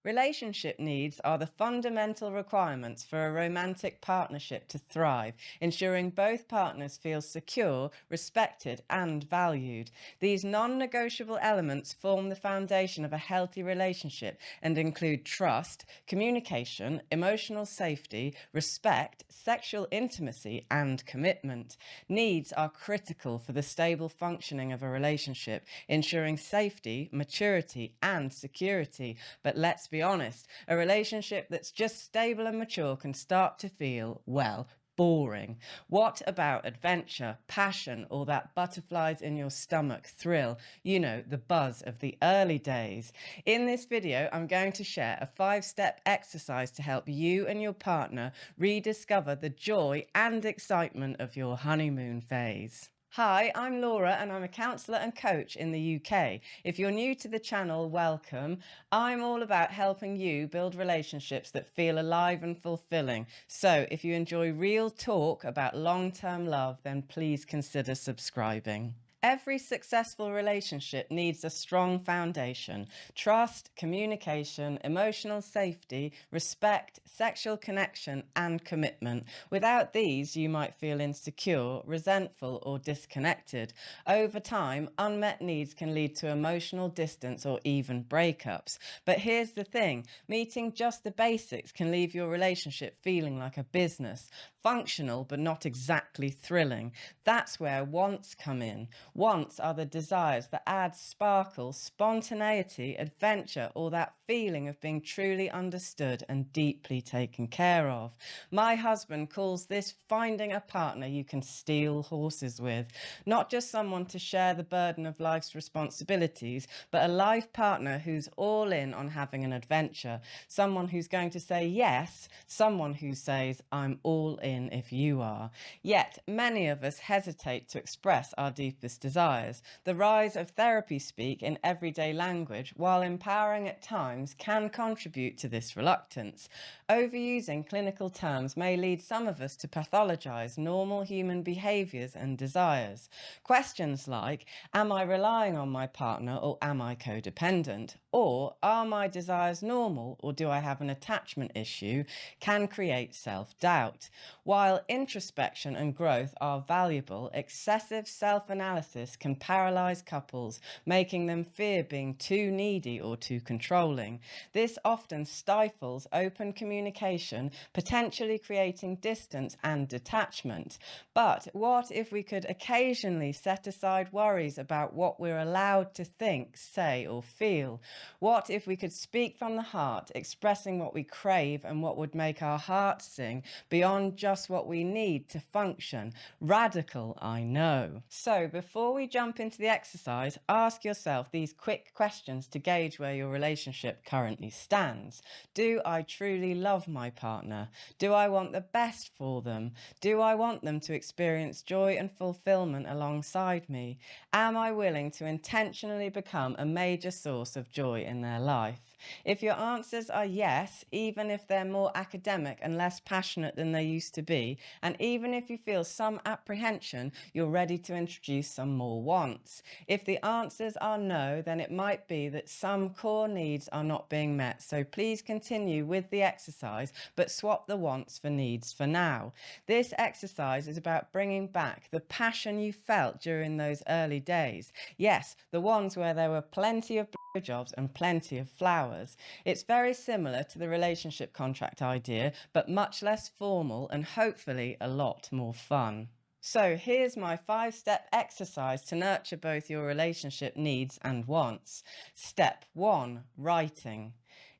Relationship needs are the fundamental requirements for a romantic partnership to thrive, ensuring both partners feel secure, respected, and valued. These non negotiable elements form the foundation of a healthy relationship and include trust, communication, emotional safety, respect, sexual intimacy, and commitment. Needs are critical for the stable functioning of a relationship, ensuring safety, maturity, and security. But let's be honest, a relationship that's just stable and mature can start to feel, well, boring. What about adventure, passion, or that butterflies in your stomach thrill? You know, the buzz of the early days. In this video, I'm going to share a 5-step exercise to help you and your partner rediscover the joy and excitement of your honeymoon phase. Hi, I'm Laura and I'm a counsellor and coach in the UK. If you're new to the channel, welcome. I'm all about helping you build relationships that feel alive and fulfilling. So if you enjoy real talk about long-term love, then please consider subscribing. Every successful relationship needs a strong foundation: trust, communication, emotional safety, respect, sexual connection, and commitment. Without these, you might feel insecure, resentful, or disconnected. Over time, unmet needs can lead to emotional distance or even breakups. But here's the thing: meeting just the basics can leave your relationship feeling like a business, functional but not exactly thrilling. That's where wants come in. Wants are the desires that add sparkle, spontaneity, adventure, or that feeling of being truly understood and deeply taken care of. My husband calls this finding a partner you can steal horses with. Not just someone to share the burden of life's responsibilities, but a life partner who's all in on having an adventure. Someone who's going to say yes, someone who says, I'm all in if you are. Yet, many of us hesitate to express our deepest desires. The rise of therapy speak in everyday language, while empowering at times, can contribute to this reluctance. Overusing clinical terms may lead some of us to pathologize normal human behaviors and desires. Questions like, am I relying on my partner or am I codependent? Or, are my desires normal or do I have an attachment issue? Can create self-doubt. While introspection and growth are valuable, excessive self-analysis can paralyze couples, making them fear being too needy or too controlling. This often stifles open communication, potentially creating distance and detachment. But what if we could occasionally set aside worries about what we're allowed to think, say, or feel? What if we could speak from the heart, expressing what we crave and what would make our hearts sing beyond just what we need to function? Radical, I know. So before we jump into the exercise, ask yourself these quick questions to gauge where your relationship currently stands. Do I truly love my partner? Do I want the best for them? Do I want them to experience joy and fulfillment alongside me? Am I willing to intentionally become a major source of joy in their life? If your answers are yes, even if they're more academic and less passionate than they used to be, and even if you feel some apprehension, you're ready to introduce some more wants. If the answers are no, then it might be that some core needs are not being met. So please continue with the exercise, but swap the wants for needs for now. This exercise is about bringing back the passion you felt during those early days. Yes, the ones where there were plenty of jobs and plenty of flowers. It's very similar to the relationship contract idea, but much less formal and hopefully a lot more fun. So here's my 5-step exercise to nurture both your relationship needs and wants. Step 1, writing.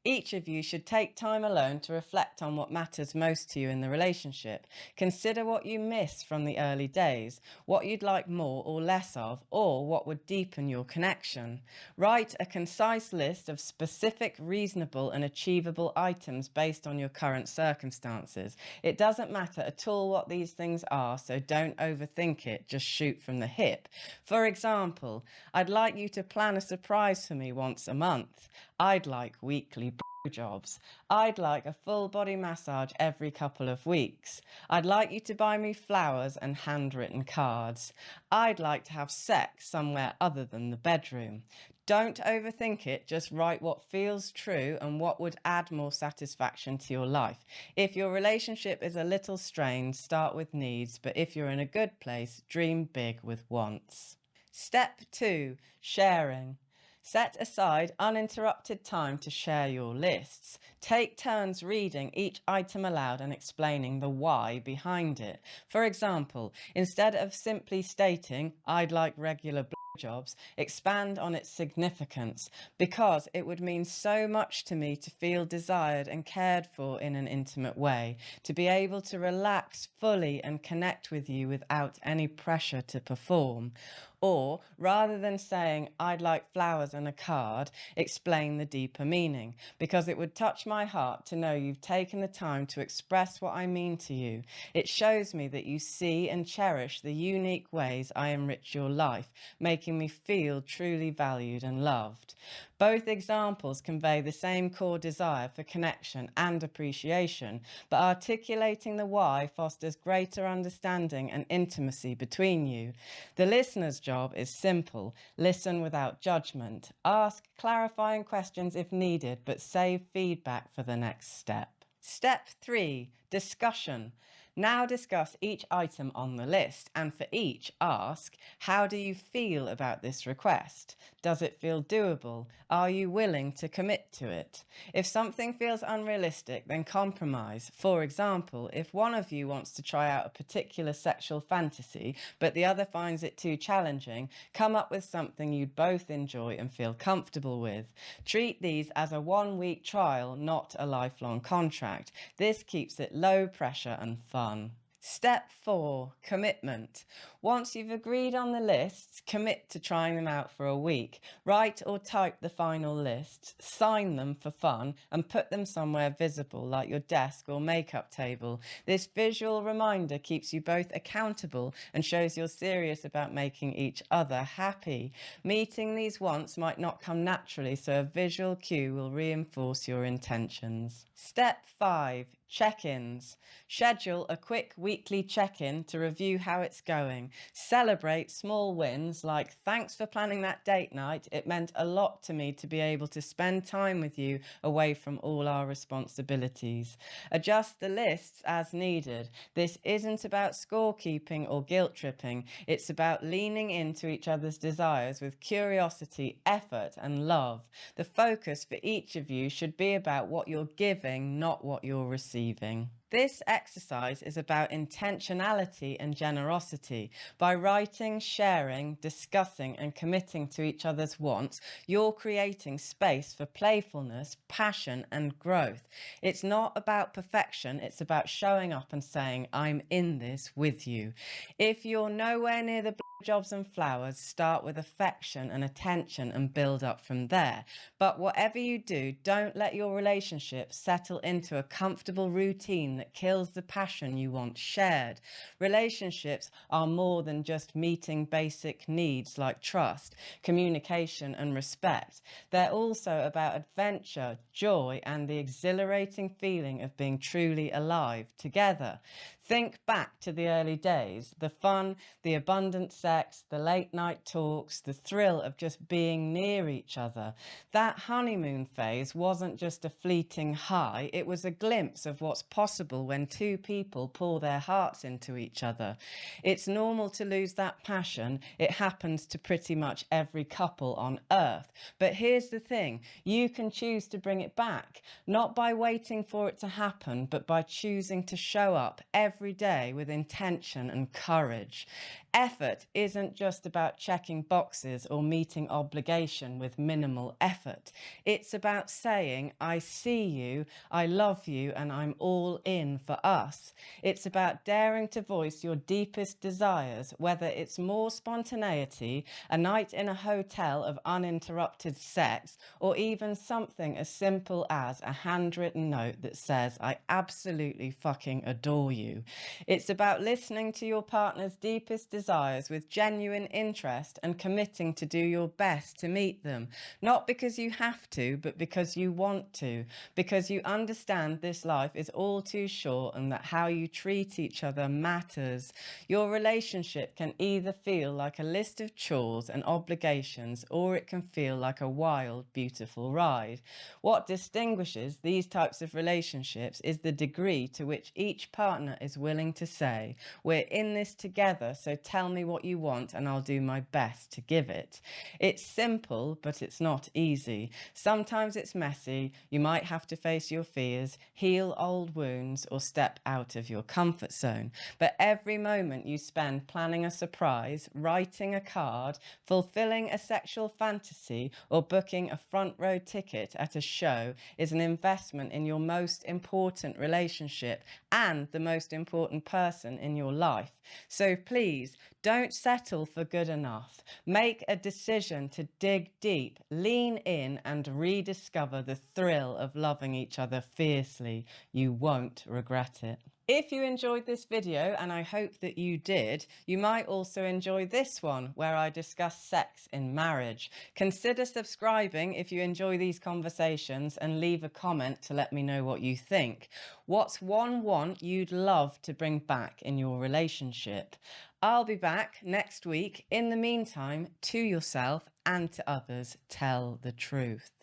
Each of you should take time alone to reflect on what matters most to you in the relationship. Consider what you miss from the early days, what you'd like more or less of, or what would deepen your connection. Write a concise list of specific, reasonable, and achievable items based on your current circumstances. It doesn't matter at all what these things are, so don't overthink it, just shoot from the hip. For example, I'd like you to plan a surprise for me once a month. I'd like weekly jobs. I'd like a full body massage every couple of weeks. I'd like you to buy me flowers and handwritten cards. I'd like to have sex somewhere other than the bedroom. Don't overthink it, just write what feels true and what would add more satisfaction to your life. If your relationship is a little strained, start with needs, but if you're in a good place, dream big with wants. Step 2, sharing. Set aside uninterrupted time to share your lists. Take turns reading each item aloud and explaining the why behind it. For example, instead of simply stating, I'd like regular jobs, expand on its significance, because it would mean so much to me to feel desired and cared for in an intimate way, to be able to relax fully and connect with you without any pressure to perform. Or rather than saying, I'd like flowers and a card, explain the deeper meaning, because it would touch my heart to know you've taken the time to express what I mean to you. It shows me that you see and cherish the unique ways I enrich your life, making me feel truly valued and loved. Both examples convey the same core desire for connection and appreciation, but articulating the why fosters greater understanding and intimacy between you. The listener's job is simple: listen without judgment, ask clarifying questions if needed, but save feedback for the next step. Step 3, discussion. Now discuss each item on the list, and for each, ask, how do you feel about this request? Does it feel doable? Are you willing to commit to it? If something feels unrealistic, then compromise. For example, if one of you wants to try out a particular sexual fantasy, but the other finds it too challenging, come up with something you'd both enjoy and feel comfortable with. Treat these as a one-week trial, not a lifelong contract. This keeps it low pressure and fun. Step 4, commitment. Once you've agreed on the lists, commit to trying them out for a week. Write or type the final lists, sign them for fun, and put them somewhere visible like your desk or makeup table. This visual reminder keeps you both accountable and shows you're serious about making each other happy. Meeting these wants might not come naturally, so a visual cue will reinforce your intentions. Step 5, check-ins. Schedule a quick weekly check-in to review how it's going. Celebrate small wins like, thanks for planning that date night. It meant a lot to me to be able to spend time with you away from all our responsibilities. Adjust the lists as needed. This isn't about scorekeeping or guilt tripping. It's about leaning into each other's desires with curiosity, effort, and love. The focus for each of you should be about what you're giving, not what you're receiving. This exercise is about intentionality and generosity. By writing, sharing, discussing, and committing to each other's wants, you're creating space for playfulness, passion, and growth. It's not about perfection, it's about showing up and saying, I'm in this with you. If you're nowhere near the jobs and flowers, start with affection and attention and build up from there. But whatever you do, don't let your relationship settle into a comfortable routine that kills the passion you want shared. Relationships are more than just meeting basic needs like trust, communication, and respect. They're also about adventure, joy, and the exhilarating feeling of being truly alive together. Think back to the early days, the fun, the abundant sex, the late night talks, the thrill of just being near each other. That honeymoon phase wasn't just a fleeting high, it was a glimpse of what's possible when two people pour their hearts into each other. It's normal to lose that passion. It happens to pretty much every couple on earth. But here's the thing, you can choose to bring it back, not by waiting for it to happen, but by choosing to show up every day with intention and courage. Effort isn't just about checking boxes or meeting obligation with minimal effort. It's about saying, I see you, I love you, and I'm all in for us. It's about daring to voice your deepest desires, whether it's more spontaneity, a night in a hotel of uninterrupted sex, or even something as simple as a handwritten note that says, I absolutely fucking adore you. It's about listening to your partner's deepest desires desires with genuine interest and committing to do your best to meet them. Not because you have to, but because you want to, because you understand this life is all too short and that how you treat each other matters. Your relationship can either feel like a list of chores and obligations, or it can feel like a wild, beautiful ride. What distinguishes these types of relationships is the degree to which each partner is willing to say, "We're in this together, so tell me what you want and I'll do my best to give it." It's simple, but it's not easy. Sometimes it's messy. You might have to face your fears, heal old wounds, or step out of your comfort zone. But every moment you spend planning a surprise, writing a card, fulfilling a sexual fantasy, or booking a front row ticket at a show is an investment in your most important relationship and the most important person in your life. So please don't settle for good enough. Make a decision to dig deep, lean in, and rediscover the thrill of loving each other fiercely. You won't regret it. If you enjoyed this video, and I hope that you did, you might also enjoy this one where I discuss sex in marriage. Consider subscribing if you enjoy these conversations and leave a comment to let me know what you think. What's one want you'd love to bring back in your relationship? I'll be back next week. In the meantime, to yourself and to others, tell the truth.